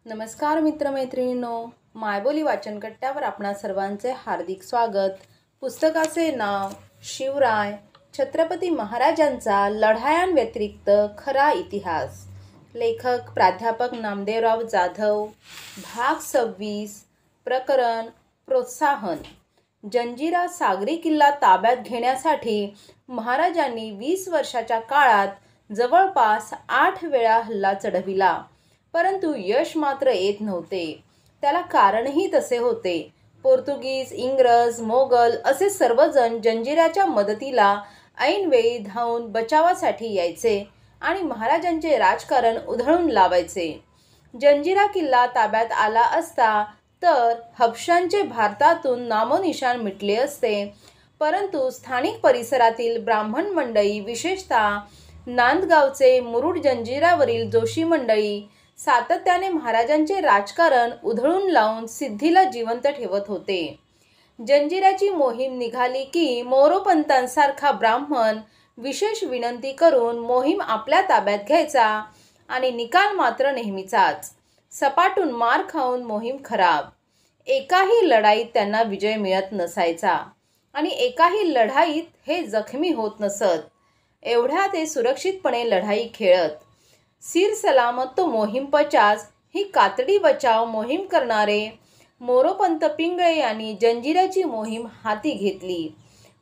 नमस्कार मित्रमैत्रिणींनो, मायबोली वाचनकट्ट्यावर आपणा सर्वांचे हार्दिक स्वागत। पुस्तकाचे नाव शिवराय, छत्रपती महाराजांचा लढायांव्यतिरिक्त खरा इतिहास। लेखक प्राध्यापक नामदेवराव जाधव। भाग 26। प्रकरण प्रोत्साहन। जंजिरा सागरी किल्ला ताब्यात घेण्यासाठी महाराजांनी 20 वर्षाच्या काळात जवळपास 8 वेळा हल्ला चढविला, परंतु यश मात्र येत नव्हते। त्याला कारणही तसे होते। पोर्तुगीज, इंग्रज, मोगल असे सर्वजण जंजिऱ्याच्या मदतीला ऐनवेळी धावून बचावासाठी यायचे आणि महाराजांचे राजकारण उधळून लावायचे। जंजिरा किल्ला ताब्यात आला असता तर हबशांचे भारतातून नामोनिशाण मिटले असते, परंतु स्थानिक परिसरातील ब्राह्मण मंडळी, विशेषतः नांदगावचे मुरुड जंजिऱ्यावरील जोशी मंडळी सातत्याने महाराजांचे राजकारण उधळून लावून सिद्धीला जिवंत ठेवत होते। जंजिऱ्याची मोहीम निघाली की मोरोपंतांसारखा ब्राह्मण विशेष विनंती करून मोहीम आपल्या ताब्यात घ्यायचा आणि निकाल मात्र नेहमीचाच, सपाटून मार खाऊन मोहीम खराब। एकाही लढाईत त्यांना विजय मिळत नसायचा आणि एकाही लढाईत हे जखमी होत नसत। एवढ्या ते सुरक्षितपणे लढाई खेळत। सिर सलामत तो मोहीम पचास ही कातडी बचाव मोहीम करणारे मोरोपंत पिंगळे यांनी जंजिऱ्याची मोहीम हाती घेतली।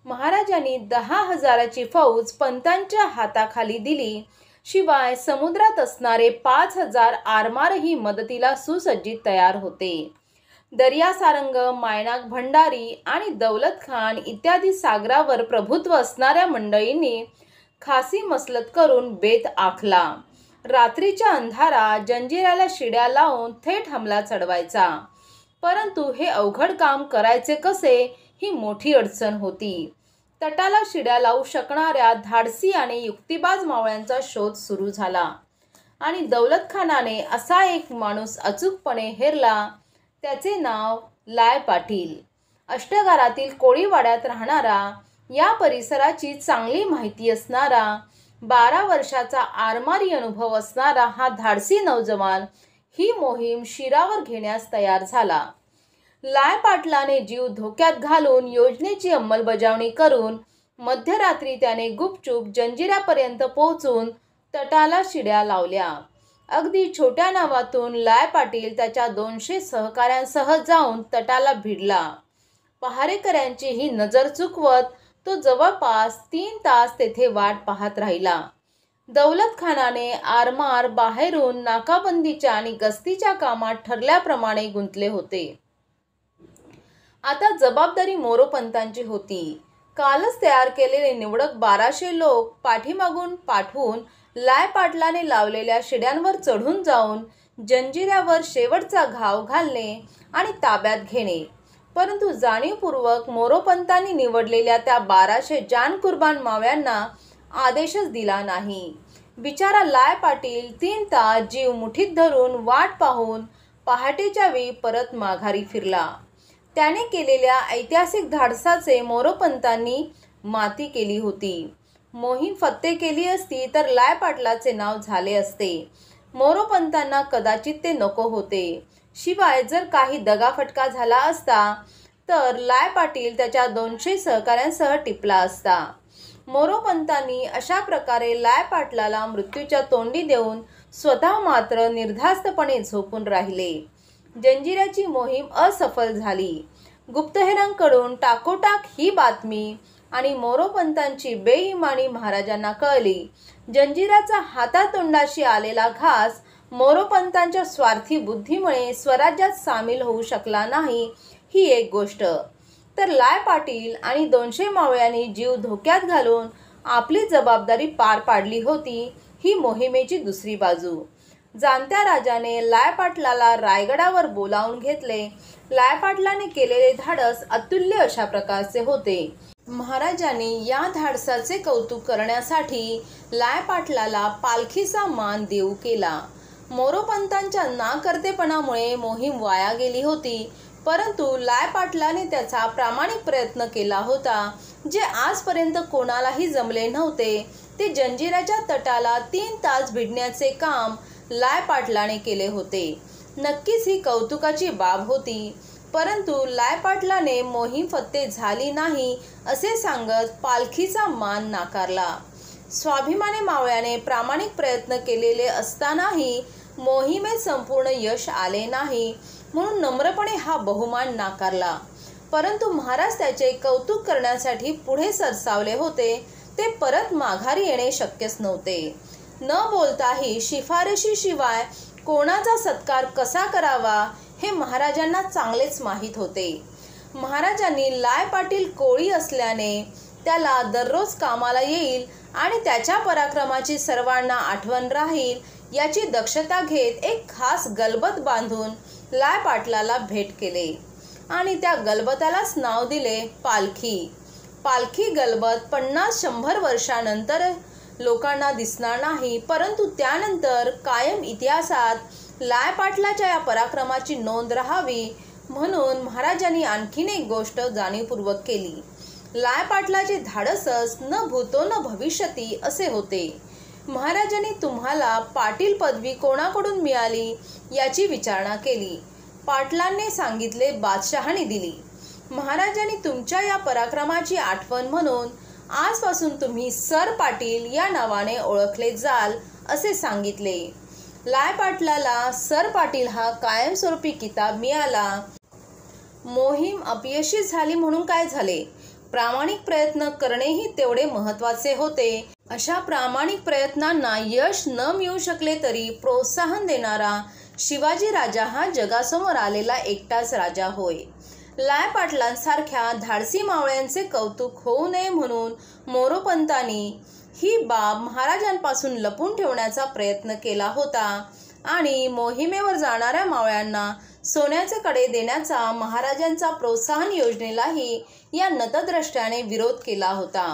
महाराजांनी 10,000ची फौज पंतांच्या हाताखाली दिली, शिवाय समुद्रात असणारे 5,000 आरमारही मदतीला सुसज्जित तयार होते। दर्यासारंग, मायनाक भंडारी आणि दौलत खान इत्यादी सागरावर प्रभुत्व असणाऱ्या मंडळींनी खासी मसलत करून बेत आखला। रात्रीच्या अंधारात जंजिऱ्याला शिड्या लावून थेट हमला चढवायचा, परंतु हे अवघड काम करायचे कसे ही मोठी अडचण होती। तटाला शिड्या लावू शकणाऱ्या धाडसी आणि युक्तिबाज मावळ्यांचा शोध सुरू झाला आणि दौलत खानाने असा एक माणूस अचूकपणे हेरला। त्याचे नाव लाय पाटील। अष्टगारातील कोळीवाड्यात राहणारा, या परिसराची चांगली माहिती असणारा, 12 वर्षाचा आरमारी अनुभव असणारा हा धाडसी नौजवान ही मोहीम शिरावर घेण्यास तयार झाला। लाय पाटलाने जीव धोक्यात घालून योजनेची अंमलबजावणी करून मध्यरात्री त्याने गुपचूप जंजिऱ्यापर्यंत पोहोचून तटाला शिड्या लावल्या। अगदी छोट्या नावातून लाय पाटील त्याच्या 200 सहकाऱ्यांसह जाऊन तटाला भिडला। पहारेकऱ्यांची ही नजर चुकवत तो जवळपास 3 तास तेथे वाट पाहत राहिला। दौलत खानाने आरमार बाहेरून नाकाबंदीच्या आणि गस्तीच्या कामात ठरल्याप्रमाणे गुंतले होते। आता जबाबदारी मोरोपंतांची होती। कालच तयार केलेले निवडक 1200 लोक पाठीमागून पाठवून लाय पाटलाने लावलेल्या शिड्यांवर चढून जाऊन जंजिऱ्यावर शेवटचा घाव घालणे आणि ताब्यात घेणे, परंतु जाणीवपूर्वक मोरोपंतांनी निवडलेल्या त्या 1200 जानकुर्बान मावळ्यांना आदेशच दिला नाही। बिचारा लाय पाटील 3 तास जीव मुठीत धरून वाट पाहून पहाटेच्या वेळी परत माघारी फिरला। त्याने केलेल्या ऐतिहासिक धाडसाचे मोरोपंतांनी माती केली होती। मोहीम फत्ते केली असती तर लाय पाटलाचे नाव झाले असते। मोरोपंतांना कदाचित ते नको होते। शिवाय जर काही दगाफटका झाला असता तर लाय पाटील त्याच्या 200 सहकाऱ्यांसह टिपला असता। मोरोपंतांनी अशा प्रकारे लाय पाटलाला मृत्यूच्या तोंडी देऊन स्वतः मात्र निर्धास्तपणे झोपून राहिले। जंजिऱ्याची मोहीम असफल झाली। गुप्तहेरांकडून टाकोटाक ही बातमी आणि मोरोपंतांची बेईमानी महाराजांना कळली। जंजिऱ्याचा हातातोंडाशी आलेला घास मोरोपंतांच्या स्वार्थी बुद्धीमुळे स्वराज्यात सामील होऊ शकला नाही ही एक गोष्ट, तर लाय पाटील आणि 200 मावळ्यांनी जीव धोक्यात घालून आपली जबाबदारी पार पाडली होती ही मोहिमेची दुसरी बाजू। जाणत्या राजाने लाय पाटलाला रायगडावर बोलावून घेतले। लाय पाटलाने केलेले धाडस अतुल्य अशा प्रकारचे होते। महाराजांनी या धाडसाचे कौतुक करण्यासाठी लाय पाटलाला पालखीचा मान देऊ केला। मोरोपंतांच्या नाकर्तेपणामुळे मोहीम वाया गेली होती, परंतु लाय पाटलाने त्याचा प्रामाणिक प्रयत्न केला होता, जे आजपर्यंत कोणालाही जमले नव्हते। ते जंजिऱ्याच्या तटाला 3 तास भिडण्याचे काम लाय पाटलाने केले होते। नक्कीच ही कौतुकाची बाब होती, परंतु लायपाटलाने मोहीम फत्ते झाली नाही असे सांगत पालखीचा मान नाकारला. स्वाभिमानी मावळ्याने प्रामाणिक प्रयत्न केलेले असतानाही मोहिमेत संपूर्ण यश आले नाही म्हणून नम्रपणे हा बहुमान नाकारला. परंतु महाराज त्याचे कौतुक करण्यासाठी पुढे सरसावले होते. ते परत माघारी येणे शक्यच नव्हते. न बोलताही शिफारशीशिवाय कोणाचा सत्कार कसा करावा हे महाराजांना चांगलेच माहीत होते. महाराजांनी लाय पाटील कोळी असल्याने त्याला दररोज कामाला येईल आणि त्याच्या पराक्रमाची सर्वांना आठवण राहील याची दक्षता घेत एक खास गलबत बांधून लाय पाटलाला भेट केले आणि त्या गलबतालाच नाव दिले पालखी. पालखी गलबत 50-100 वर्षानंतर लोकांना दिसणार नाही, परंतु त्यानंतर कायम इतिहासात लाय पाटलाच्या या पराक्रमाची नोंद राहावी म्हणून महाराजांनी आणखीन एक गोष्ट जाणीवपूर्वक केली. लाय पाटलाचे धाडसच न भूतो न भविष्यती असे होते. महाराजांनी तुम्हाला पाटील पदवी कोणाकडून मिळाली याची विचारणा केली. पाटलांनी सांगितले बादशहाने दिली. महाराजांनी तुमच्या या पराक्रमाची आठवण म्हणून आजपासून तुम्ही सर पाटील या नावाने ओळखले जाल असे सांगितले. लाय पाटलाला सर पाटील हा कायमस्वरूपी किताब मिळाला. मोहीम अपयशी झाली म्हणून काय झाले, प्रामाणिक प्रयत्न करणेही तेवढे महत्त्वाचे होते. अशा प्रामाणिक प्रयत्नांना यश न मिळू शकले तरी प्रोत्साहन देणारा शिवाजी राजा हा जगासमोर आलेला एकटाच राजा होय. लाय पाटलांसारख्या धाडसी मावळ्यांचे कौतुक होऊ नये म्हणून मोरोपंतांनी ही बाब महाराजांपासून लपून ठेवण्याचा प्रयत्न केला होता आणि मोहिमेवर जाणाऱ्या मावळ्यांना सोन्याचे कडे देण्याचा महाराजांचा प्रोत्साहन योजनेलाही या नतद्रष्ट्याने विरोध केला होता.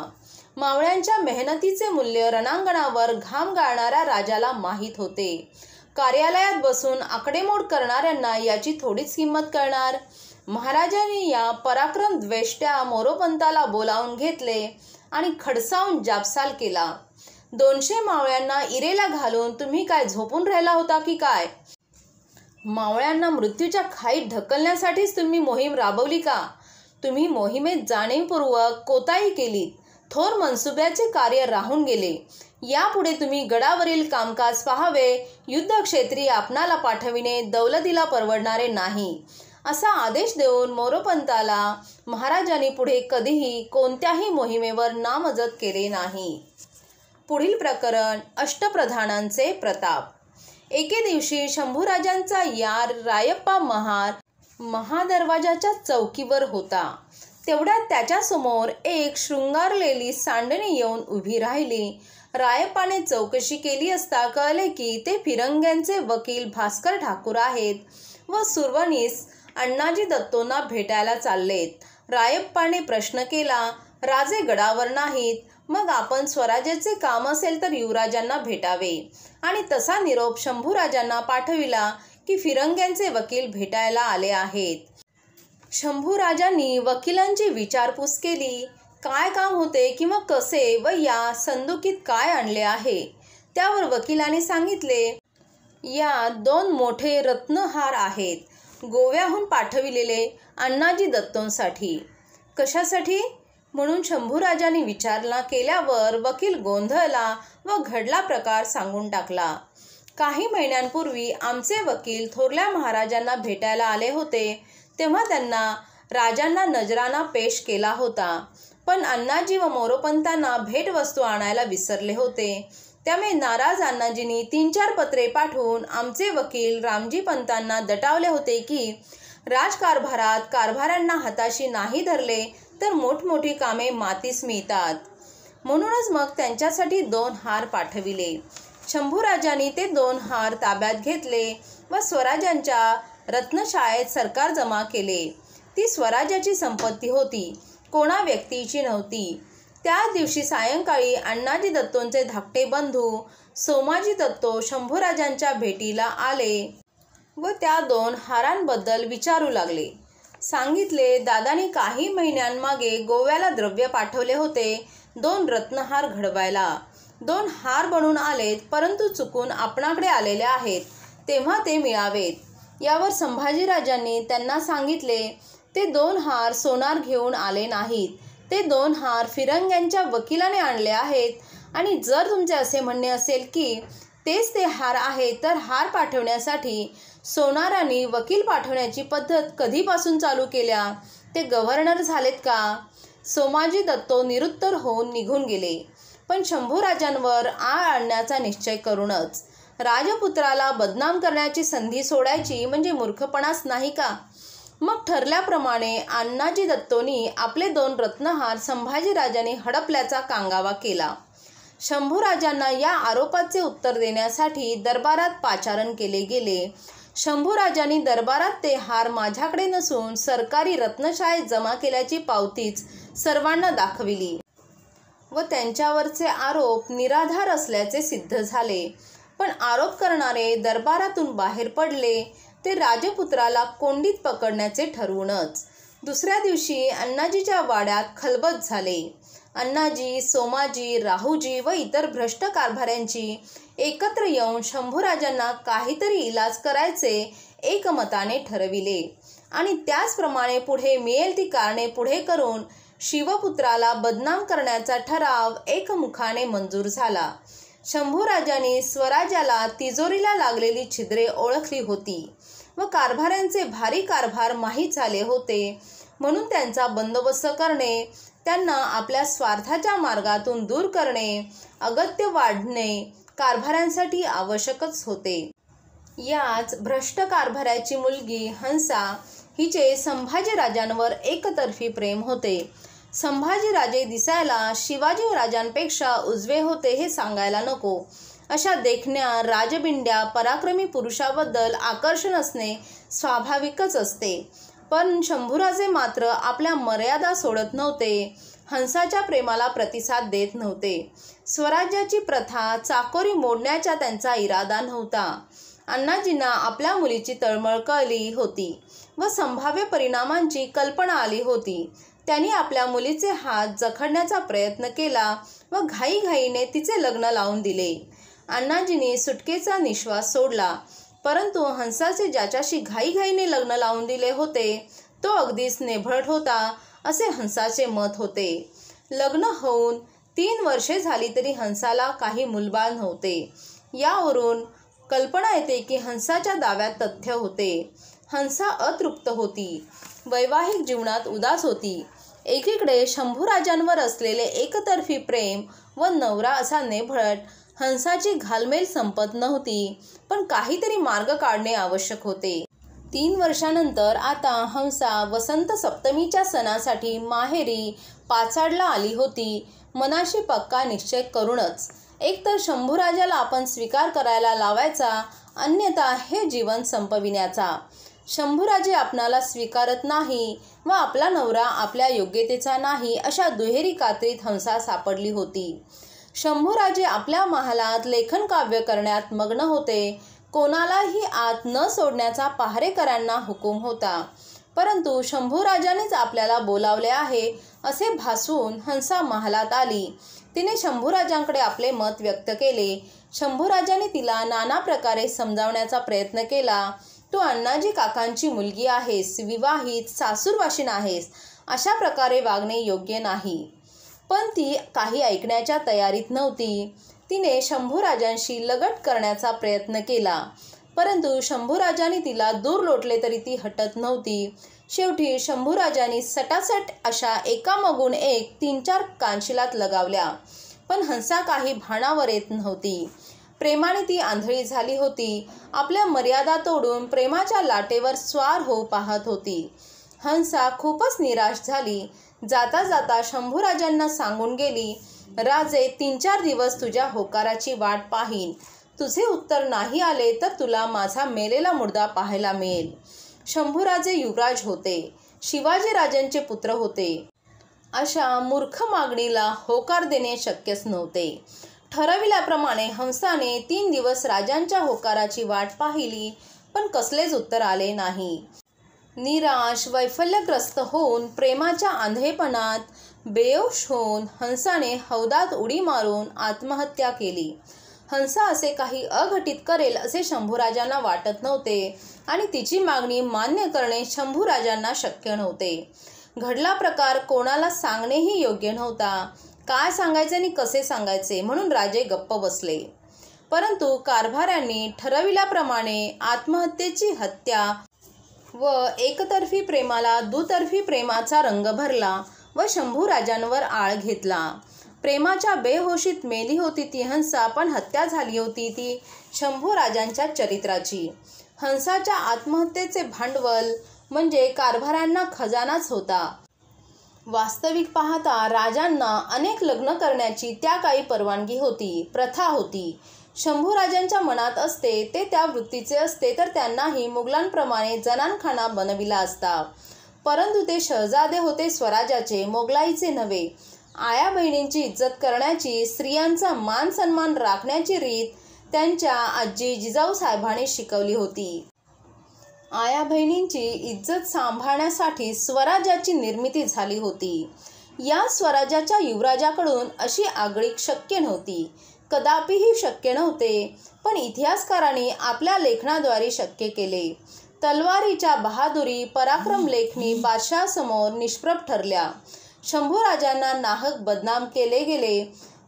मावळ्यांच्या मेहनतीचे मूल्य रणांगणावर घाम गाळणाऱ्या राजाला माहीत होते. कार्यालयात बसून आकडेमोड करणाऱ्यांना याची थोडीच किंमत कळणार. महाराजांनी या पराक्रम द्वेष्ट्या मोरोपंताला बोलावून घेतले आणि खडसावून जाबसाल केला. 200 मावळ्यांना इरेला घालून तुम्ही काय झोपून राहिला होता की काय? मावळ्यांना मृत्यूच्या खाईत ढकलण्यासाठीच तुम्ही मोहीम राबवली का? तुम्ही मोहिमेत जाणीवपूर्वक कोताही केलीत. थोर मनसुब्याचे कार्य राहून गेले. यापुढे तुम्ही गडावरील कामकाज पाहावे, युद्धक्षेत्री आपणाला पाठविणे दौलतीला परवडणारे नाही असा आदेश देऊन मोरोपंताला महाराजांनी पुढे कधीही कोणत्याही मोहिमेवर नामजद केले नाही. पुढील प्रकरण अष्टप्रधानांचे प्रताप. एके दिवशी शंभूराजांचा यार रायप्पा महादरवाजाच्या चौकीवर होता. तेवढ्यात त्याच्यासमोर एक शृंगारलेली सांडणी येऊन उभी राहिली. रायप्पाने चौकशी केली असता कळले की ते फिरंग्यांचे वकील भास्कर ठाकूर आहेत व सुरवणीस अण्णाजी दत्तोंना भेटायला चाललेत. रायप्पाने प्रश्न केला, राजे गडावर नाहीत, मग आपण स्वराज्याचे काम असेल तर युवराजांना भेटावे आणि तसा निरोप शंभूराजांना पाठविला की फिरंग्यांचे वकील भेटायला आले आहेत. शंभूराजांनी वकिलांची विचारपूस केली. काय काम होते किंवा कसे व या संदुकीत काय आणले आहे? त्यावर वकिलांनी सांगितले, या 2 मोठे रत्नहार आहेत, गोव्याहून पाठविलेले अण्णाजी दत्तोंसाठी. कशासाठी म्हणून शंभूराजांनी विचारणा केल्यावर वकील गोंधळला व घडला प्रकार सांगून टाकला. काही महिन्यांपूर्वी आमचे वकील थोरल्या महाराजांना भेटायला आले होते, तेव्हा त्यांना राजांना नजराना पेश केला होता, पण अण्णाजी व मोरोपंतांना भेटवस्तू आणायला विसरले होते. त्यामुळे नाराज अण्णाजींनी 3-4 पत्रे पाठवून आमचे वकील रामजी पंतांना दटावले होते की राजकारभारात कारभाऱ्यांना हाताशी नाही धरले तर मोठमोठी कामे मातीस मिळतात. म्हणूनच मग त्यांच्यासाठी 2 हार पाठविले. शंभूराजांनी ते 2 हार ताब्यात घेतले व स्वराज्यांच्या रत्नशाळेत सरकार जमा केले. ती स्वराज्याची संपत्ती होती, कोणा व्यक्तीची नव्हती. त्याच दिवशी सायंकाळी अण्णाजी दत्तोंचे धाकटे बंधू सोमाजी दत्तो शंभूराजांच्या भेटीला आले व त्या 2 हारांबद्दल विचारू लागले. सांगितले, दादानी काही महिन्यांमागे गोव्याला द्रव्य पाठवले होते 2 रत्नहार घडवायला. 2 हार बनून आलेत, परंतु चुकून आपणाकडे आलेले आहेत, तेव्हा ते मिळावेत. यावर संभाजीराजांनी त्यांना सांगितले, ते 2 हार सोनार घेऊन आले नाहीत, ते 2 हार फिरंग्यांच्या वकिलाने आणले आहेत. आणि जर तुमचे असे म्हणणे असेल की तेच ते हार आहेत, तर हार पाठवण्यासाठी सोनारांनी वकील पाठवण्याची पद्धत कधीपासून चालू केल्या? ते गव्हर्नर झालेत का? सोमाजी दत्तो निरुत्तर होऊन निघून गेले. पण शंभूराजांवर आळ आणण्याचा निश्चय करूनच. राजपुत्राला बदनाम करण्याची संधी सोडायची म्हणजे मूर्खपणाच नाही का? मग ठरल्याप्रमाणे अण्णाजी दत्तोंनी आपले 2 रत्नहार संभाजीराजांनी हडपल्याचा कांगावा केला. शंभूराजांना या आरोपाचे उत्तर देण्यासाठी दरबारात पाचारण केले गेले. शंभूराजांनी दरबारात ते हार माझ्याकडे नसून सरकारी रत्नशाळेत जमा केल्याची पावतीच सर्वांना दाखविली व त्यांच्यावरचे आरोप निराधार असल्याचे सिद्ध झाले. पण आरोप करणारे दरबारातून बाहेर पडले, ते राजपुत्राला कोंडीत पकडण्याचे ठरवूनच. दुसऱ्या दिवशी अण्णाजीच्या वाड्यात खलबत झाले. अण्णाजी, सोमाजी, राहूजी व इतर भ्रष्ट कारभाऱ्यांची एकत्र येऊन शंभूराजांना काहीतरी इलाज करायचे एकमताने ठरविले आणि त्याचप्रमाणे पुढे मिळेल ती कारणे पुढे करून शिवपुत्राला बदनाम करण्याचा ठराव एकमुखाने मंजूर झाला. शंभूराजांनी स्वराज्याला तिजोरीला लागलेली छिद्रे ओळखली होती व कारभाऱ्यांचे भारी कारभार माहीत झाले होते, म्हणून त्यांचा बंदोबस्त करणे, त्यांना आपल्या स्वार्थाच्या मार्गातून दूर करणे, अगत्य वाढणे कारभाऱ्यांसाठी आवश्यकच होते. याच भ्रष्ट कारभाऱ्याची मुलगी हंसा हिचे संभाजीराजांवर एकतर्फी प्रेम होते. संभाजीराजे दिसायला शिवाजीराजांपेक्षा उजवे होते हे सांगायला नको. अशा देखण्या राजबिंड्या पराक्रमी पुरुषाबद्दल आकर्षण असणे स्वाभाविकच असते. पण शंभूराजे मात्र आपल्या मर्यादा सोडत नव्हते. हंसाच्या प्रेमाला प्रतिसाद देत नव्हते. स्वराज्याची प्रथा चाकोरी मोडण्याचा त्यांचा इरादा नव्हता. अण्णाजींना आपल्या मुलीची तळमळ कळली होती व संभाव्य परिणामांची कल्पना आली होती. त्यांनी आपल्या मुलीचे हात जखडण्याचा प्रयत्न केला व घाईघाईने तिचे लग्न लावून दिले. अण्णाजींनी सुटकेचा निश्वास सोडला. परंतु हंसाचे ज्याच्याशी घाईघाईने लग्न लावून दिले होते तो अगदीच नेभळट होता असे हंसाचे मत होते. लग्न होऊन 3 वर्षे झाली तरी हंसाला काही मुलबाळ नव्हते. यावरून कल्पना येते की हंसाच्या दाव्यात तथ्य होते. हंसा अतृप्त होती, वैवाहिक जीवनात उदास होती. एकीकडे शंभूराजांवर असलेले एकतर्फी प्रेम व नवरा असा नेभळट. हंसाची घालमेल संपत नव्हती, पण काहीतरी मार्ग काढणे आवश्यक होते. 3 वर्षानंतर आता हंसा वसंत सप्तमीच्या सणासाठी माहेरी पाचाडला आली होती. मनाशी पक्का निश्चय करूनच. एकतर शंभूराजाला आपण स्वीकार करायला लावायचा, अन्यथा हे जीवन संपविण्याचा. शंभूराजे आपणाला स्वीकारत नाही व आपला नवरा आपल्या योग्यतेचा नाही, अशा दुहेरी कात्रीत हंसा सापडली होती. शंभूराजे आपल्या महालात लेखन काव्य करण्यात मग्न होते. कोणालाही आत न सोडण्याचा पहारेकऱ्यांना हुकूम होता. परंतु शंभूराजानेच आपल्याला बोलावले आहे असे भासवून हंसा महालात आली. तिने शंभूराजांकडे आपले मत व्यक्त केले. शंभूराजाने तिला नाना प्रकारे समजावण्याचा प्रयत्न केला. तू अण्णाजी काकांची मुलगी आहेस, विवाहित, सासूरवाशीण आहेस, अशा प्रकारे वागणे योग्य नाही. पण ती काही ऐकण्याच्या तयारीत नव्हती. तिने शंभूराजांशी लगट करण्याचा प्रयत्न केला, परंतु शंभूराजांनी तिला दूर लोटले तरी ती हटत नव्हती. शेवटी शंभूराजांनी सटासट अशा एकामागून एक 3-4 कानशिलात लगावल्या, पण हंसा काही भानावर येत नव्हती. प्रेमाने ती आंधळी झाली होती. आपल्या मर्यादा तोडून प्रेमाच्या लाटेवर स्वार होऊ पाहत होती. हंसा खूपच निराश झाली. जाता जाता शंभूराजांना सांगून गेली, राजे 3-4 दिवस तुझ्या होकाराची वाट पाहीन. तुझे उत्तर नाही आले तर तुला माझा मेलेला मुर्दा पाहायला मिळेल. शंभूराजे युवराज होते, शिवाजीराजांचे पुत्र होते. अशा मूर्ख मागणीला होकार देणे शक्यच नव्हते. ठरविल्याप्रमाणे हंसाने 3 दिवस राजांच्या होकाराची वाट पाहिली, पण कसलेच उत्तर आले नाही. निराश, वैफल्यग्रस्त होऊन प्रेमाच्या आंधळेपणात बेहोश होऊन हंसाने हौदात उडी मारून आत्महत्या केली. हंसा असे काही अघटित करेल असे शंभूराजांना वाटत नव्हते आणि तिची मागणी मान्य करणे शंभूराजांना शक्य नव्हते. घडला प्रकार कोणाला सांगणेही योग्य नव्हता. काय सांगायचे आणि कसे सांगायचे म्हणून राजे गप्प बसले. परंतु कारभाऱ्यांनी ठरविल्याप्रमाणे आत्महत्येची हत्या व एकतर्फी प्रेमाला दुतर्फी प्रेमाचा रंग भरला व शंभूराजांवर आळ घेतला. प्रेमाच्या बेहोशीत मेली होती ती हंसा, पण हत्या झाली होती ती शंभूराजांच्या चरित्राची. हंसाच्या आत्महत्येचे भांडवल म्हणजे कारभाऱ्यांना खजानाच होता. वास्तविक पाहता राजांना अनेक लग्न करण्याची त्या काळी परवानगी होती, प्रथा होती. शंभूराजांच्या मनात असते ते त्या वृत्तीचे असते तर त्यांनाही मुघलांप्रमाणे जनानखाना बनविला असता. परंतु ते शहजादे होते स्वराज्याचे, मोगलाईचे नव्हे. आया बहिणींची इज्जत करण्याची, स्त्रियांचा मान सन्मान राखण्याची रीत त्यांच्या आजी जिजाऊ साहेबांनी शिकवली होती. आया बहिणींची इज्जत सांभाळण्यासाठी स्वराज्याची निर्मिती झाली होती. या स्वराज्याच्या युवराजाकडून अशी आगळीक शक्य नव्हती, कदापिही शक्य नव्हते. पण इतिहासकारांनी आपल्या लेखनाद्वारे शक्य केले. तलवारीच्या बहादुरी पराक्रम लेखणी बादशहासमोर निष्प्रभ ठरल्या. शंभूराजांना नाहक बदनाम केले गेले.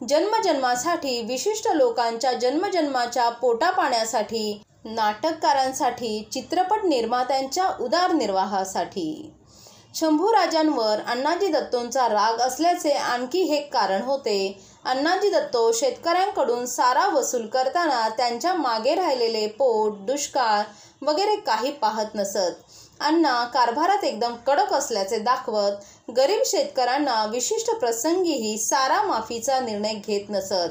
जन्मजन्मासाठी, विशिष्ट लोकांच्या जन्मजन्माच्या पोटापाण्यासाठी, नाटककारांसाठी, चित्रपट निर्मात्यांच्या उदरनिर्वाहासाठी. शंभूराजांवर अण्णाजी दत्तोंचा राग असल्याचे आणखी एक कारण होते. अण्णाजी दत्तो शेतकऱ्यांकडून सारा वसूल करताना त्यांच्या मागे राहिलेले पोट, दुष्काळ वगैरे काही पाहत नसत. अण्णा कारभारात एकदम कडक असल्याचे दाखवत गरीब शेतकऱ्यांना विशिष्ट प्रसंगीही सारा माफीचा निर्णय घेत नसत,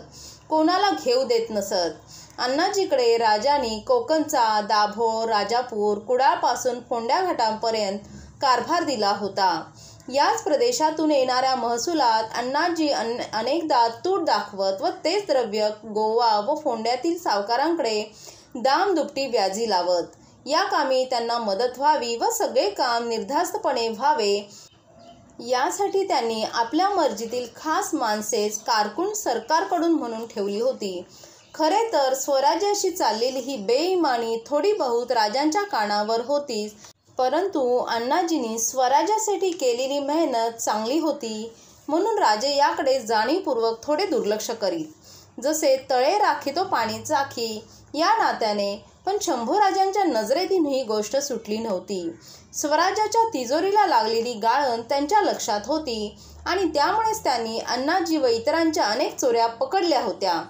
कोणाला घेऊ देत नसत. अण्णाजीकडे राजांनी कोकणचा, दाभोळ, राजापूर, कुडाळपासून फोंड्या घाटांपर्यंत कारभार दिला होता. याच प्रदेशातून येणाऱ्या महसुलात अण्णाजी अनेकदा तूट दाखवत व तेच द्रव्य गोवा व फोंड्यातील सावकारांकडे दामदुपटी व्याजी लावत. या कामी त्यांना मदत व्हावी व सगळे काम निर्धास्तपणे व्हावे यासाठी त्यांनी आपल्या मर्जीतील खास माणसेच कारकून सरकारकडून म्हणून ठेवली होती. खरे तर स्वराज्याशी चाललेली ही बेईमानी थोडी बहुत राजांच्या कानावर होतीच, परंतु अण्णाजींनी स्वराज्यासाठी केलेली मेहनत चांगली होती म्हणून राजे याकडे जाणीवपूर्वक थोडे दुर्लक्ष करीत. जसे तळे राखी तो पाणी चाखी या नात्याने. पण शंभूराजांच्या नजरेतून ही गोष्ट सुटली नव्हती. स्वराज्याच्या तिजोरीला लागलेली गाळण त्यांच्या लक्षात होती आणि त्यामुळेच त्यांनी अण्णाजी व इतरांच्या अनेक चोऱ्या पकडल्या होत्या.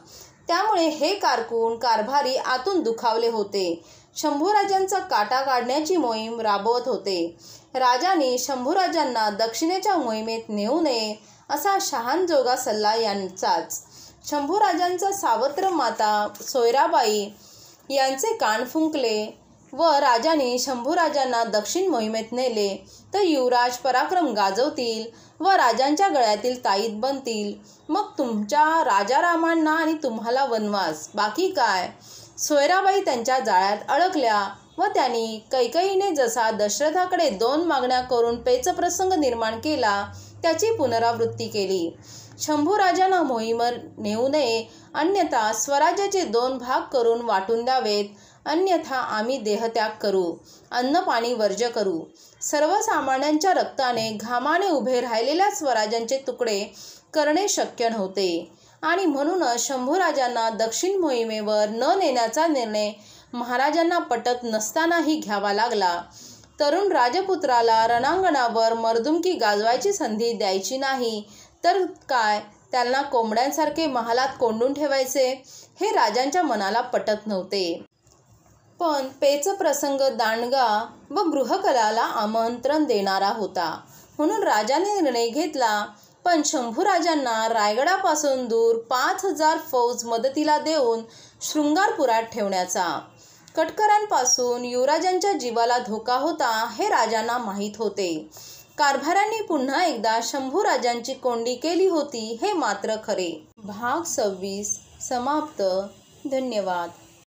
त्यामुळे हे कारकून कारभारी आतून दुखावले होते. शंभूराजांचा काटा काढण्याची मोहीम राबवत होते. राजांनी शंभूराजांना दक्षिणेच्या मोहिमेत नेऊ नये असा शहानजोगा सल्ला यांचाच. शंभूराजांचा सावत्र माता सोयराबाई यांचे कान फुंकले व राजांनी शंभूराजांना दक्षिण मोहिमेत नेले तर युवराज पराक्रम गाजवतील व राजांच्या गळ्यातील ताईत बनतील. मग तुमच्या राजारामांना आणि तुम्हाला वनवास, बाकी काय. सोयराबाई त्यांच्या जाळ्यात अडकल्या व त्यांनी कैकेयीने जसा दशरथाकडे 2 मागण्या करून पेचप्रसंग निर्माण केला त्याची पुनरावृत्ती केली. शंभूराजांना मोहीमवर नेऊ नये, अन्यथा स्वराज्याचे 2 भाग करून वाटून द्यावेत, अन्यथा आम्ही देहत्याग करू, अन्नपाणी वर्ज्य करू. सर्वसामान्यांच्या रक्ताने घामाने उभे राहिलेल्या स्वराज्यांचे तुकडे करणे शक्य नव्हते आणि म्हणूनच शंभूराजांना दक्षिण मोहिमेवर न नेण्याचा निर्णय महाराजांना पटत नसतानाही घ्यावा लागला. तरुण राजपुत्राला रणांगणावर मर्दुमकी गाजवायची संधी द्यायची नाही तर काय त्यांना कोंबड्यांसारखे महालात कोंडून ठेवायचे हे राजांच्या मनाला पटत नव्हते. पण पेचप्रसंग दांडगा व गृहकलाला आमंत्रण देणारा होता म्हणून राजाने निर्णय घेतला. पण शंभूराजांना रायगडापासून दूर 5000 फौज मदतीला देऊन शृंगारपुरात ठेवण्याचा. कटकऱ्यांपासून युवराजांच्या जीवाला धोका होता हे राजांना माहीत होते. कारभाऱ्यांनी पुन्हा एकदा शंभूराजांची कोंडी केली होती हे मात्र खरे. भाग 26 समाप्त. धन्यवाद.